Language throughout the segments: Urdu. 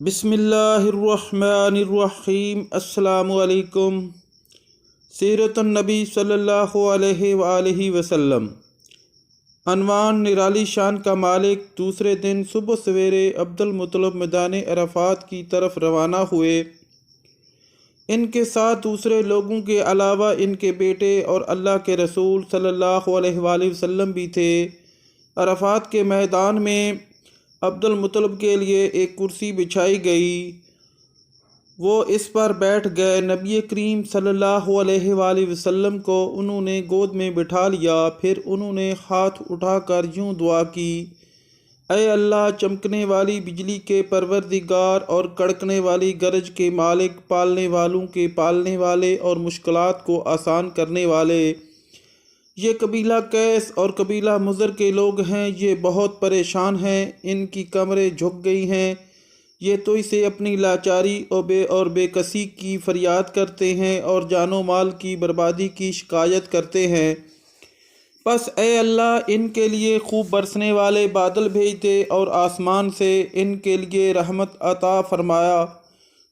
بسم اللہ الرحمن الرحیم۔ السلام علیکم۔ سیرت النبی صلی اللہ علیہ وآلہ وسلم۔ عنوان: نرالی شان کا مالک دوسرے دن صبح سویرے عبد المطلب میدان عرفات کی طرف روانہ ہوئے۔ ان کے ساتھ دوسرے لوگوں کے علاوہ ان کے بیٹے اور اللہ کے رسول صلی اللہ علیہ وآلہ وسلم بھی تھے۔ عرفات کے میدان میں عبد المطلب کے لیے ایک کرسی بچھائی گئی، وہ اس پر بیٹھ گئے۔ نبی کریم صلی اللہ علیہ وآلہ وسلم کو انہوں نے گود میں بٹھا لیا، پھر انہوں نے ہاتھ اٹھا کر یوں دعا کی: اے اللہ، چمکنے والی بجلی کے پروردگار اور کڑکنے والی گرج کے مالک، پالنے والوں کے پالنے والے اور مشکلات کو آسان کرنے والے، یہ قبیلہ قیس اور قبیلہ مضر کے لوگ ہیں، یہ بہت پریشان ہیں، ان کی کمریں جھک گئی ہیں، یہ تو اسے اپنی لاچاری اور بے کسی کی فریاد کرتے ہیں اور جان و مال کی بربادی کی شکایت کرتے ہیں۔ پس اے اللہ، ان کے لیے خوب برسنے والے بادل بھیج دے اور آسمان سے ان کے لیے رحمت عطا فرمایا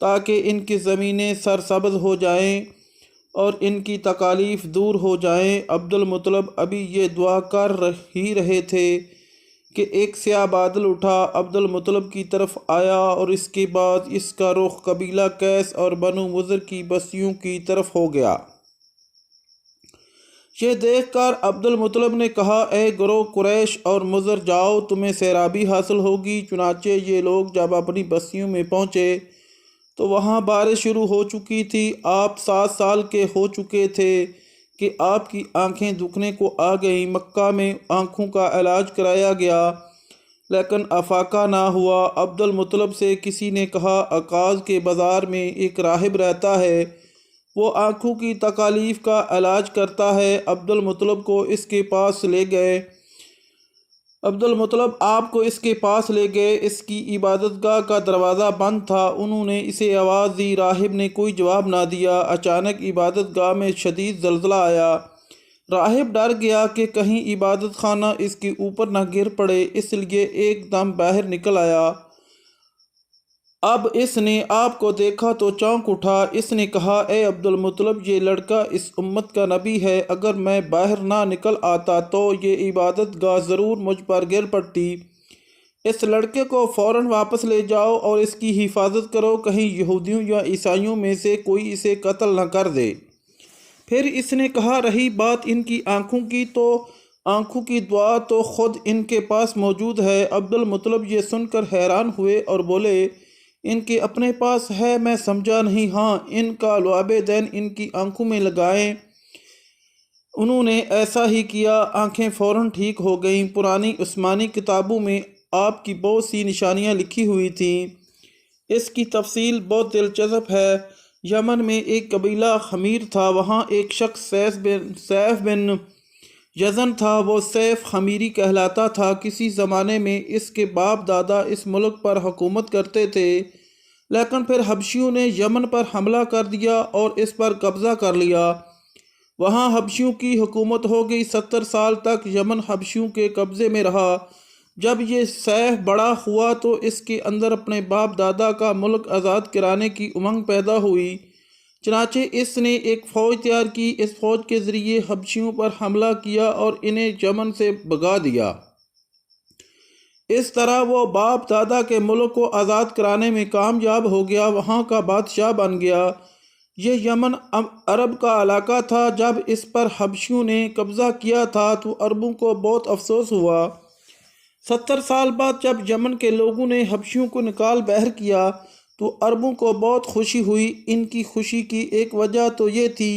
تاکہ ان کی زمینیں سرسبز ہو جائیں اور ان کی تکالیف دور ہو جائیں۔ عبد المطلب ابھی یہ دعا کر ہی رہے تھے کہ ایک سیاہ بادل اٹھا، عبد المطلب کی طرف آیا اور اس کے بعد اس کا رخ قبیلہ قیس اور بنو مضر کی بستیوں کی طرف ہو گیا۔ یہ دیکھ کر عبد المطلب نے کہا: اے گروہ قریش اور مضر، جاؤ، تمہیں سیرابی حاصل ہوگی۔ چنانچہ یہ لوگ جب اپنی بستیوں میں پہنچے تو وہاں بارش شروع ہو چکی تھی۔ آپ 7 سال کے ہو چکے تھے کہ آپ کی آنکھیں دکھنے کو آ گئیں۔ مکہ میں آنکھوں کا علاج کرایا گیا لیکن افاقہ نہ ہوا۔ عبد المطلب سے کسی نے کہا: عکاظ کے بازار میں ایک راہب رہتا ہے، وہ آنکھوں کی تکالیف کا علاج کرتا ہے۔ عبد المطلب کو اس کے پاس لے گئے۔ عبد المطلب آپ کو اس کے پاس لے گئے۔ اس کی عبادت گاہ کا دروازہ بند تھا۔ انہوں نے اسے آواز دی، راہب نے کوئی جواب نہ دیا۔ اچانک عبادت گاہ میں شدید زلزلہ آیا۔ راہب ڈر گیا کہ کہیں عبادت خانہ اس کے اوپر نہ گر پڑے، اس لیے ایک دم باہر نکل آیا۔ اب اس نے آپ کو دیکھا تو چونک اٹھا۔ اس نے کہا: اے عبد المطلب، یہ لڑکا اس امت کا نبی ہے، اگر میں باہر نہ نکل آتا تو یہ عبادت گاہ ضرور مجھ پر گر پڑتی۔ اس لڑکے کو فوراً واپس لے جاؤ اور اس کی حفاظت کرو، کہیں یہودیوں یا عیسائیوں میں سے کوئی اسے قتل نہ کر دے۔ پھر اس نے کہا: رہی بات ان کی آنکھوں کی، تو آنکھوں کی دعا تو خود ان کے پاس موجود ہے۔ عبد المطلب یہ سن کر حیران ہوئے اور بولے: ان کے اپنے پاس ہے؟ میں سمجھا نہیں۔ ہاں، ان کا لعاب دین ان کی آنکھوں میں لگائیں۔ انہوں نے ایسا ہی کیا، آنکھیں فوراً ٹھیک ہو گئیں۔ پرانی عثمانی کتابوں میں آپ کی بہت سی نشانیاں لکھی ہوئی تھیں، اس کی تفصیل بہت دلچسپ ہے۔ یمن میں ایک قبیلہ خمیر تھا، وہاں ایک شخص سیف بن یزن تھا، وہ سیف خمیری کہلاتا تھا۔ کسی زمانے میں اس کے باپ دادا اس ملک پر حکومت کرتے تھے، لیکن پھر حبشیوں نے یمن پر حملہ کر دیا اور اس پر قبضہ کر لیا۔ وہاں حبشیوں کی حکومت ہو گئی۔ 70 سال تک یمن حبشیوں کے قبضے میں رہا۔ جب یہ سیف بڑا ہوا تو اس کے اندر اپنے باپ دادا کا ملک آزاد کرانے کی امنگ پیدا ہوئی، چنانچہ اس نے ایک فوج تیار کی۔ اس فوج کے ذریعے حبشیوں پر حملہ کیا اور انہیں یمن سے بھگا دیا۔ اس طرح وہ باپ دادا کے ملک کو آزاد کرانے میں کامیاب ہو گیا، وہاں کا بادشاہ بن گیا۔ یہ یمن عرب کا علاقہ تھا۔ جب اس پر حبشیوں نے قبضہ کیا تھا تو عربوں کو بہت افسوس ہوا۔ 70 سال بعد جب یمن کے لوگوں نے حبشیوں کو نکال باہر کیا تو عربوں کو بہت خوشی ہوئی۔ ان کی خوشی کی ایک وجہ تو یہ تھی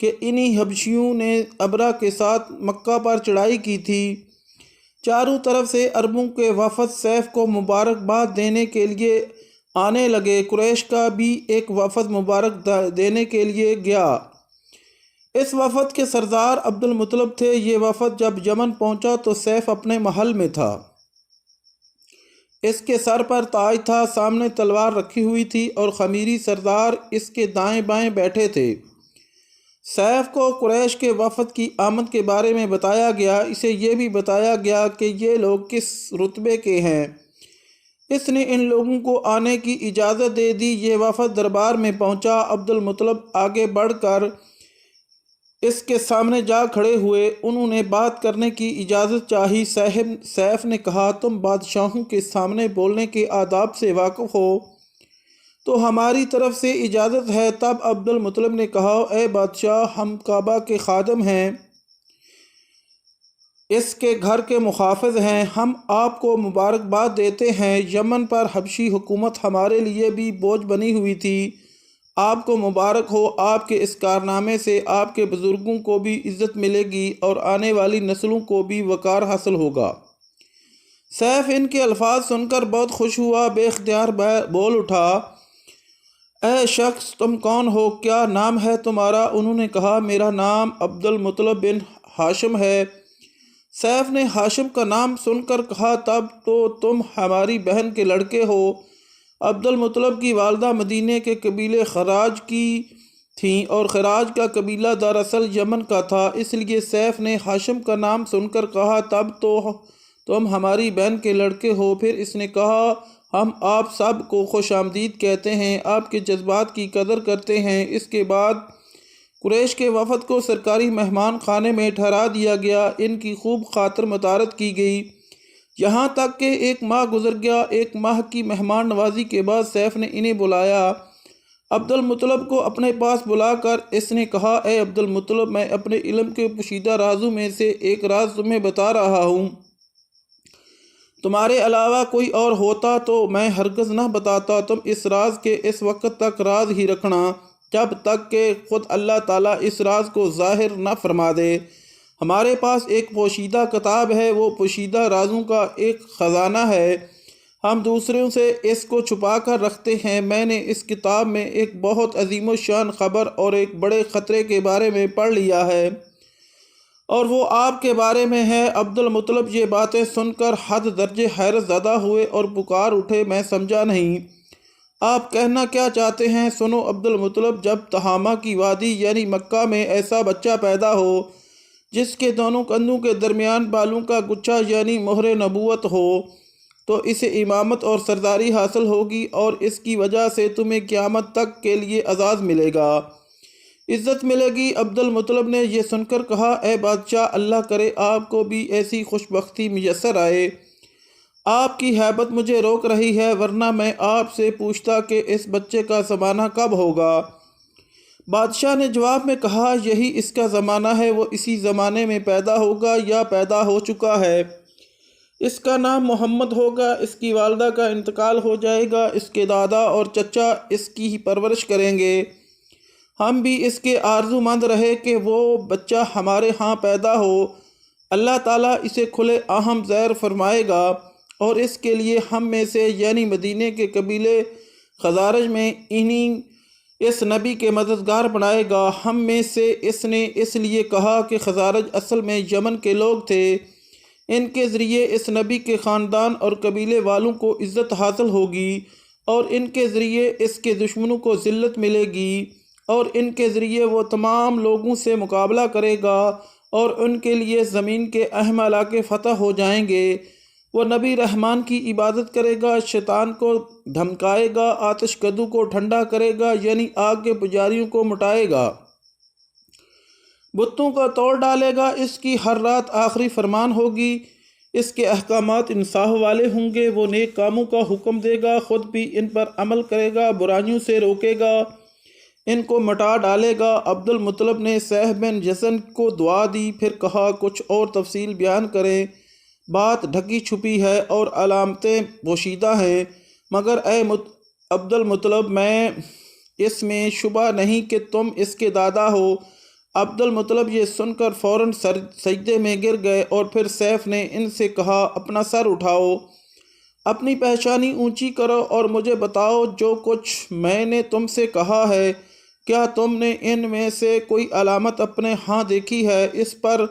کہ انہی حبشیوں نے ابرہ کے ساتھ مکہ پر چڑھائی کی تھی۔ چاروں طرف سے عربوں کے وفد سیف کو مبارکباد دینے کے لیے آنے لگے۔ قریش کا بھی ایک وفد مبارک دینے کے لیے گیا۔ اس وفد کے سردار عبد المطلب تھے۔ یہ وفد جب یمن پہنچا تو سیف اپنے محل میں تھا۔ اس کے سر پر تاج تھا، سامنے تلوار رکھی ہوئی تھی اور خمیری سردار اس کے دائیں بائیں بیٹھے تھے۔ سیف کو قریش کے وفد کی آمد کے بارے میں بتایا گیا۔ اسے یہ بھی بتایا گیا کہ یہ لوگ کس رتبے کے ہیں۔ اس نے ان لوگوں کو آنے کی اجازت دے دی۔ یہ وفد دربار میں پہنچا۔ عبد المطلب آگے بڑھ کر اس کے سامنے جا کھڑے ہوئے۔ انہوں نے بات کرنے کی اجازت چاہی۔ سیف نے کہا، تم بادشاہوں کے سامنے بولنے کے آداب سے واقف ہو تو ہماری طرف سے اجازت ہے۔ تب عبد المطلب نے کہا، اے بادشاہ، ہم کعبہ کے خادم ہیں، اس کے گھر کے محافظ ہیں، ہم آپ کو مبارکباد دیتے ہیں۔ یمن پر حبشی حکومت ہمارے لیے بھی بوجھ بنی ہوئی تھی۔ آپ کو مبارک ہو، آپ کے اس کارنامے سے آپ کے بزرگوں کو بھی عزت ملے گی اور آنے والی نسلوں کو بھی وقار حاصل ہوگا۔ سیف ان کے الفاظ سن کر بہت خوش ہوا، بے اختیار بول اٹھا، اے شخص، تم کون ہو؟ کیا نام ہے تمہارا؟ انہوں نے کہا، میرا نام عبد المطلب بن ہاشم ہے۔ سیف نے ہاشم کا نام سن کر کہا، تب تو تم ہماری بہن کے لڑکے ہو۔ عبد المطلب کی والدہ مدینے کے قبیلے خراج کی تھیں اور خراج کا قبیلہ دراصل یمن کا تھا، اس لیے سیف نے ہاشم کا نام سن کر کہا، تب تو تم ہماری بہن کے لڑکے ہو۔ پھر اس نے کہا، ہم آپ سب کو خوش آمدید کہتے ہیں، آپ کے جذبات کی قدر کرتے ہیں۔ اس کے بعد قریش کے وفد کو سرکاری مہمان خانے میں ٹھہرا دیا گیا، ان کی خوب خاطر متعارف کی گئی، یہاں تک کہ 1 ماہ گزر گیا۔ 1 ماہ کی مہمان نوازی کے بعد سیف نے انہیں بلایا۔ عبد المطلب کو اپنے پاس بلا کر اس نے کہا، اے عبد المطلب، میں اپنے علم کے پوشیدہ رازوں میں سے ایک راز تمہیں بتا رہا ہوں، تمہارے علاوہ کوئی اور ہوتا تو میں ہرگز نہ بتاتا۔ تم اس راز کے اس وقت تک راز ہی رکھنا جب تک کہ خود اللہ تعالیٰ اس راز کو ظاہر نہ فرما دے۔ ہمارے پاس ایک پوشیدہ کتاب ہے، وہ پوشیدہ رازوں کا ایک خزانہ ہے، ہم دوسروں سے اس کو چھپا کر رکھتے ہیں۔ میں نے اس کتاب میں ایک بہت عظیم الشان خبر اور ایک بڑے خطرے کے بارے میں پڑھ لیا ہے، اور وہ آپ کے بارے میں ہے۔ عبد المطلب یہ باتیں سن کر حد درجے حیرت زدہ ہوئے اور پکار اٹھے، میں سمجھا نہیں، آپ کہنا کیا چاہتے ہیں؟ سنو عبد المطلب، جب تہامہ کی وادی یعنی مکہ میں ایسا بچہ پیدا ہو جس کے دونوں کندھوں کے درمیان بالوں کا گچھا یعنی مہر نبوت ہو، تو اسے امامت اور سرداری حاصل ہوگی، اور اس کی وجہ سے تمہیں قیامت تک کے لیے اعزاز ملے گا، عزت ملے گی۔ عبد المطلب نے یہ سن کر کہا، اے بادشاہ، اللہ کرے آپ کو بھی ایسی خوش بختی میسر آئے، آپ کی ہیبت مجھے روک رہی ہے، ورنہ میں آپ سے پوچھتا کہ اس بچے کا زمانہ کب ہوگا۔ بادشاہ نے جواب میں کہا، یہی اس کا زمانہ ہے، وہ اسی زمانے میں پیدا ہوگا یا پیدا ہو چکا ہے۔ اس کا نام محمد ہوگا، اس کی والدہ کا انتقال ہو جائے گا، اس کے دادا اور چچا اس کی ہی پرورش کریں گے، ہم بھی اس کے آرزو مند رہے کہ وہ بچہ ہمارے ہاں پیدا ہو۔ اللہ تعالیٰ اسے کھلے آہم زیر فرمائے گا اور اس کے لیے ہم میں سے یعنی مدینے کے قبیلے خزارج میں انہیں اس نبی کے مددگار بنائے گا۔ ہم میں سے اس نے اس لیے کہا کہ خزارج اصل میں یمن کے لوگ تھے، ان کے ذریعے اس نبی کے خاندان اور قبیلے والوں کو عزت حاصل ہوگی، اور ان کے ذریعے اس کے دشمنوں کو ذلت ملے گی، اور ان کے ذریعے وہ تمام لوگوں سے مقابلہ کرے گا، اور ان کے لیے زمین کے اہم علاقے فتح ہو جائیں گے۔ وہ نبی رحمان کی عبادت کرے گا، شیطان کو دھمکائے گا، آتش کدو کو ٹھنڈا کرے گا یعنی آگ کے پجاریوں کو مٹائے گا، بتوں کو توڑ ڈالے گا، اس کی ہر رات آخری فرمان ہوگی، اس کے احکامات انصاف والے ہوں گے، وہ نیک کاموں کا حکم دے گا، خود بھی ان پر عمل کرے گا، برائیوں سے روکے گا، ان کو مٹا ڈالے گا۔ عبد المطلب نے سیف بن جزن کو دعا دی، پھر کہا، کچھ اور تفصیل بیان کریں، بات ڈھکی چھپی ہے اور علامتیں پوشیدہ ہیں، مگر اے عبد المطلب، میں اس میں شبہ نہیں کہ تم اس کے دادا ہو۔ عبد المطلب یہ سن کر فوراً سجدے میں گر گئے، اور پھر سیف نے ان سے کہا، اپنا سر اٹھاؤ، اپنی پیشانی اونچی کرو اور مجھے بتاؤ جو کچھ میں نے تم سے کہا ہے، کیا تم نے ان میں سے کوئی علامت اپنے ہاں دیکھی ہے؟ اس پر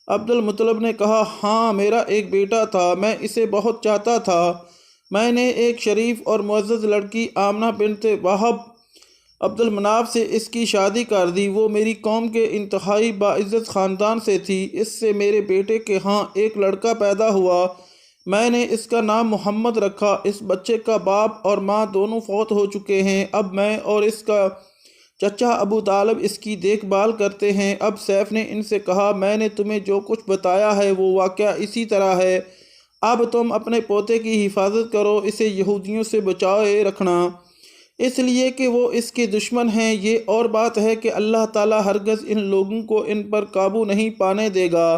عبد المطلب نے کہا، ہاں، میرا ایک بیٹا تھا، میں اسے بہت چاہتا تھا، میں نے ایک شریف اور معزز لڑکی آمنہ بنت وہب عبد المناف سے اس کی شادی کر دی، وہ میری قوم کے انتہائی باعزت خاندان سے تھی، اس سے میرے بیٹے کے ہاں ایک لڑکا پیدا ہوا، میں نے اس کا نام محمد رکھا۔ اس بچے کا باپ اور ماں دونوں فوت ہو چکے ہیں۔ اب میں اور اس کا چچا ابو طالب اس کی دیکھ بھال کرتے ہیں۔ اب سیف نے ان سے کہا، میں نے تمہیں جو کچھ بتایا ہے وہ واقعہ اسی طرح ہے۔ اب تم اپنے پوتے کی حفاظت کرو، اسے یہودیوں سے بچائے رکھنا، اس لیے کہ وہ اس کے دشمن ہیں۔ یہ اور بات ہے کہ اللہ تعالیٰ ہرگز ان لوگوں کو ان پر قابو نہیں پانے دے گا،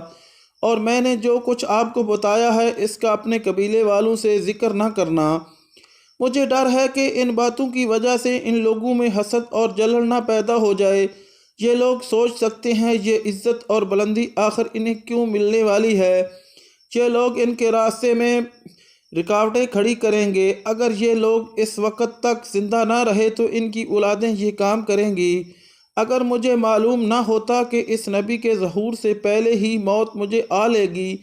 اور میں نے جو کچھ آپ کو بتایا ہے اس کا اپنے قبیلے والوں سے ذکر نہ کرنا۔ مجھے ڈر ہے کہ ان باتوں کی وجہ سے ان لوگوں میں حسد اور جلن نہ پیدا ہو جائے۔ یہ لوگ سوچ سکتے ہیں یہ عزت اور بلندی آخر انہیں کیوں ملنے والی ہے۔ یہ لوگ ان کے راستے میں رکاوٹیں کھڑی کریں گے۔ اگر یہ لوگ اس وقت تک زندہ نہ رہے تو ان کی اولادیں یہ کام کریں گی۔ اگر مجھے معلوم نہ ہوتا کہ اس نبی کے ظہور سے پہلے ہی موت مجھے آ لے گی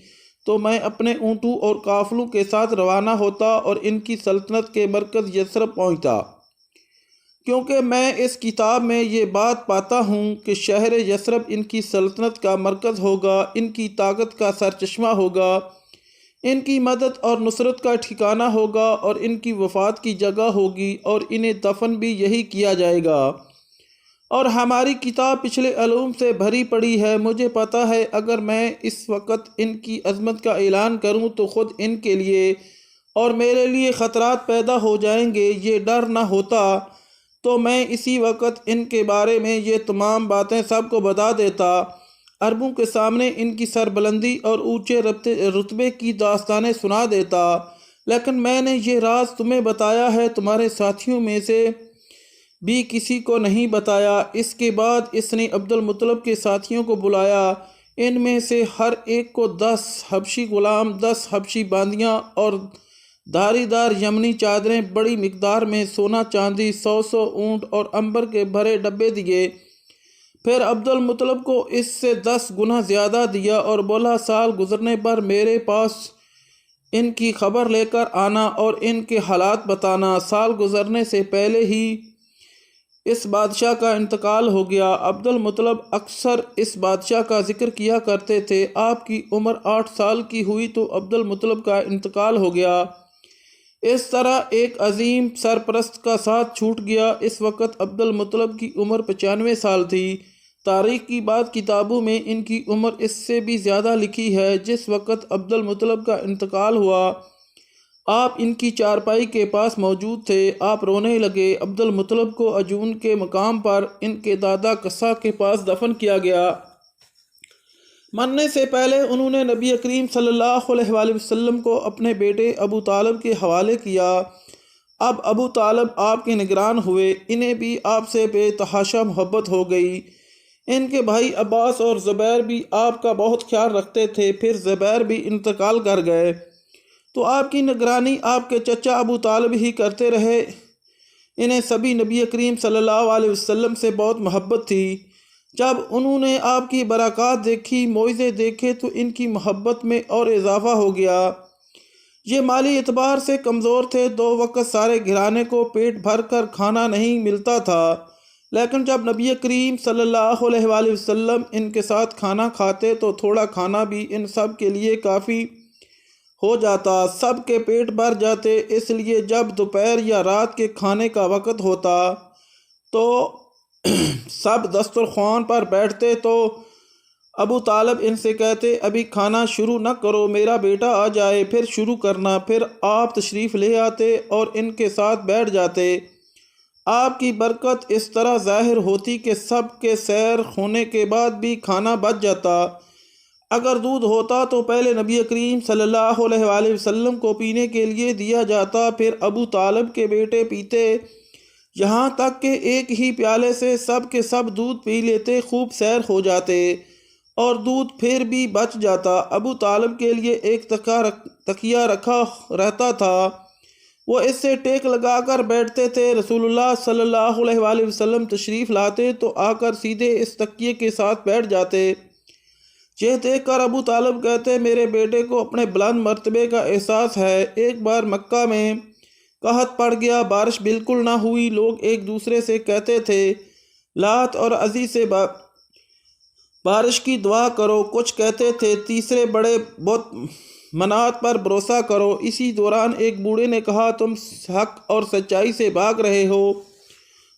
تو میں اپنے اونٹوں اور قافلوں کے ساتھ روانہ ہوتا اور ان کی سلطنت کے مرکز یثرب پہنچتا، کیونکہ میں اس کتاب میں یہ بات پاتا ہوں کہ شہر یثرب ان کی سلطنت کا مرکز ہوگا، ان کی طاقت کا سرچشمہ ہوگا، ان کی مدد اور نصرت کا ٹھکانہ ہوگا اور ان کی وفات کی جگہ ہوگی، اور انہیں دفن بھی یہی کیا جائے گا۔ اور ہماری کتاب پچھلے علوم سے بھری پڑی ہے۔ مجھے پتہ ہے اگر میں اس وقت ان کی عظمت کا اعلان کروں تو خود ان کے لیے اور میرے لیے خطرات پیدا ہو جائیں گے۔ یہ ڈر نہ ہوتا تو میں اسی وقت ان کے بارے میں یہ تمام باتیں سب کو بتا دیتا، عربوں کے سامنے ان کی سربلندی اور اونچے رتبے کی داستانیں سنا دیتا، لیکن میں نے یہ راز تمہیں بتایا ہے، تمہارے ساتھیوں میں سے بھی کسی کو نہیں بتایا۔ اس کے بعد اس نے عبد المطلب کے ساتھیوں کو بلایا۔ ان میں سے ہر ایک کو 10 حبشی غلام، 10 حبشی باندیاں اور دھاری دار یمنی چادریں، بڑی مقدار میں سونا چاندی، 100 اونٹ اور عنبر کے بھرے ڈبے دیے۔ پھر عبد المطلب کو اس سے 10 گنا زیادہ دیا اور بولا، سال گزرنے پر میرے پاس ان کی خبر لے کر آنا اور ان کے حالات بتانا۔ سال گزرنے سے پہلے ہی اس بادشاہ کا انتقال ہو گیا۔ عبد المطلب اکثر اس بادشاہ کا ذکر کیا کرتے تھے۔ آپ کی عمر 8 سال کی ہوئی تو عبد المطلب کا انتقال ہو گیا۔ اس طرح ایک عظیم سرپرست کا ساتھ چھوٹ گیا۔ اس وقت عبد المطلب کی عمر 95 سال تھی۔ تاریخ کی بعض کتابوں میں ان کی عمر اس سے بھی زیادہ لکھی ہے۔ جس وقت عبد المطلب کا انتقال ہوا آپ ان کی چارپائی کے پاس موجود تھے۔ آپ رونے لگے۔ عبد المطلب کو عجون کے مقام پر ان کے دادا قصہ کے پاس دفن کیا گیا۔ مرنے سے پہلے انہوں نے نبی کریم صلی اللہ علیہ وآلہ وسلم کو اپنے بیٹے ابو طالب کے حوالے کیا۔ اب ابو طالب آپ کے نگران ہوئے۔ انہیں بھی آپ سے بے تحاشا محبت ہو گئی۔ ان کے بھائی عباس اور زبیر بھی آپ کا بہت خیال رکھتے تھے۔ پھر زبیر بھی انتقال کر گئے تو آپ کی نگرانی آپ کے چچا ابو طالب ہی کرتے رہے۔ انہیں سبھی نبی کریم صلی اللہ علیہ وسلم سے بہت محبت تھی۔ جب انہوں نے آپ کی برکات دیکھی، معجزے دیکھے تو ان کی محبت میں اور اضافہ ہو گیا۔ یہ مالی اعتبار سے کمزور تھے۔ 2 وقت سارے گھرانے کو پیٹ بھر کر کھانا نہیں ملتا تھا، لیکن جب نبی کریم صلی اللہ علیہ وآلہ وسلم ان کے ساتھ کھانا کھاتے تو تھوڑا کھانا بھی ان سب کے لیے کافی ہو جاتا، سب کے پیٹ بھر جاتے۔ اس لیے جب دوپہر یا رات کے کھانے کا وقت ہوتا تو سب دسترخوان پر بیٹھتے تو ابو طالب ان سے کہتے، ابھی کھانا شروع نہ کرو، میرا بیٹا آ جائے پھر شروع کرنا۔ پھر آپ تشریف لے آتے اور ان کے ساتھ بیٹھ جاتے۔ آپ کی برکت اس طرح ظاہر ہوتی کہ سب کے سیر ہونے کے بعد بھی کھانا بچ جاتا۔ اگر دودھ ہوتا تو پہلے نبی کریم صلی اللہ علیہ وآلہ وسلم کو پینے کے لیے دیا جاتا، پھر ابو طالب کے بیٹے پیتے، یہاں تک کہ ایک ہی پیالے سے سب کے سب دودھ پی لیتے، خوب سیر ہو جاتے اور دودھ پھر بھی بچ جاتا۔ ابو طالب کے لیے ایک تکیہ رکھا رہتا تھا، وہ اس سے ٹیک لگا کر بیٹھتے تھے۔ رسول اللہ صلی اللہ علیہ وآلہ وسلم تشریف لاتے تو آ کر سیدھے اس تکیے کے ساتھ بیٹھ جاتے۔ یہ دیکھ کر ابو طالب کہتے، میرے بیٹے کو اپنے بلند مرتبے کا احساس ہے۔ ایک بار مکہ میں قحط پڑ گیا، بارش بالکل نہ ہوئی۔ لوگ ایک دوسرے سے کہتے تھے، لات اور عزی سے بارش کی دعا کرو۔ کچھ کہتے تھے، تیسرے بڑے بت منات پر بھروسہ کرو۔ اسی دوران ایک بوڑھے نے کہا، تم حق اور سچائی سے بھاگ رہے ہو،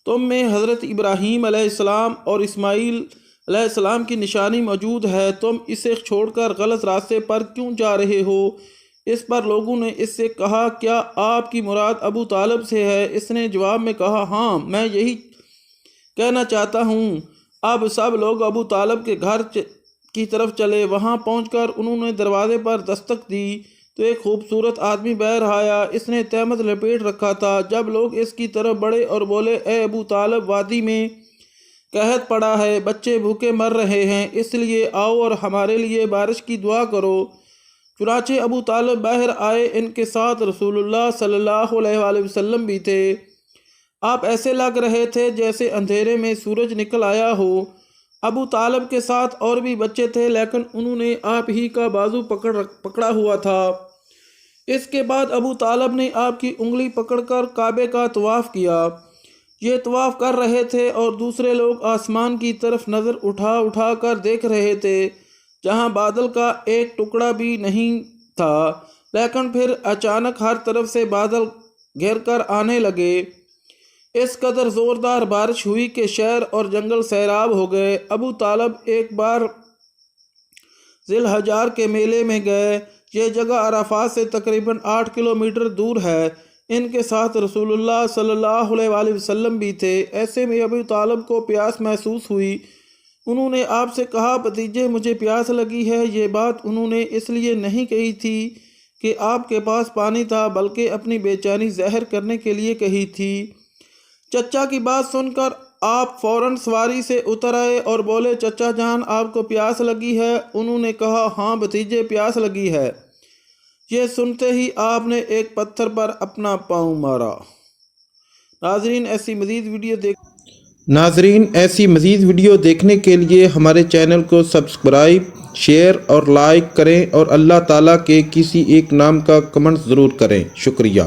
تم میں حضرت ابراہیم علیہ السلام اور اسماعیل علیہ السلام کی نشانی موجود ہے، تم اسے چھوڑ کر غلط راستے پر کیوں جا رہے ہو؟ اس پر لوگوں نے اس سے کہا، کیا آپ کی مراد ابو طالب سے ہے؟ اس نے جواب میں کہا، ہاں، میں یہی کہنا چاہتا ہوں۔ اب سب لوگ ابو طالب کے گھر کی طرف چلے۔ وہاں پہنچ کر انہوں نے دروازے پر دستک دی تو ایک خوبصورت آدمی باہر آیا۔ اس نے تہمت لپیٹ رکھا تھا۔ جب لوگ اس کی طرف بڑھے اور بولے، اے ابو طالب، وادی میں قحط پڑا ہے، بچے بھوکے مر رہے ہیں، اس لیے آؤ اور ہمارے لیے بارش کی دعا کرو۔ چنانچہ ابو طالب باہر آئے، ان کے ساتھ رسول اللہ صلی اللہ علیہ وآلہ وسلم بھی تھے۔ آپ ایسے لگ رہے تھے جیسے اندھیرے میں سورج نکل آیا ہو۔ ابو طالب کے ساتھ اور بھی بچے تھے، لیکن انہوں نے آپ ہی کا بازو پکڑا ہوا تھا۔ اس کے بعد ابو طالب نے آپ کی انگلی پکڑ کر کعبے کا طواف کیا۔ یہ طواف کر رہے تھے اور دوسرے لوگ آسمان کی طرف نظر اٹھا اٹھا کر دیکھ رہے تھے، جہاں بادل کا ایک ٹکڑا بھی نہیں تھا۔ لیکن پھر اچانک ہر طرف سے بادل گھیر کر آنے لگے۔ اس قدر زوردار بارش ہوئی کہ شہر اور جنگل سیراب ہو گئے۔ ابو طالب ایک بار ذی الحجار کے میلے میں گئے۔ یہ جگہ عرفات سے تقریباً 8 کلومیٹر دور ہے۔ ان کے ساتھ رسول اللہ صلی اللہ علیہ وآلہ وسلم بھی تھے۔ ایسے میں ابو طالب کو پیاس محسوس ہوئی۔ انہوں نے آپ سے کہا، بھتیجے، مجھے پیاس لگی ہے۔ یہ بات انہوں نے اس لیے نہیں کہی تھی کہ آپ کے پاس پانی تھا، بلکہ اپنی بے چینی ظاہر کرنے کے لیے کہی تھی۔ چچا کی بات سن کر آپ فوراً سواری سے اتر آئے اور بولے، چچا جان، آپ کو پیاس لگی ہے؟ انہوں نے کہا، ہاں بھتیجے، پیاس لگی ہے۔ یہ سنتے ہی آپ نے ایک پتھر پر اپنا پاؤں مارا۔ ناظرین، ایسی مزید ویڈیو دیکھنے کے لیے ہمارے چینل کو سبسکرائب، شیئر اور لائک کریں، اور اللہ تعالیٰ کے کسی ایک نام کا کمنٹ ضرور کریں۔ شکریہ۔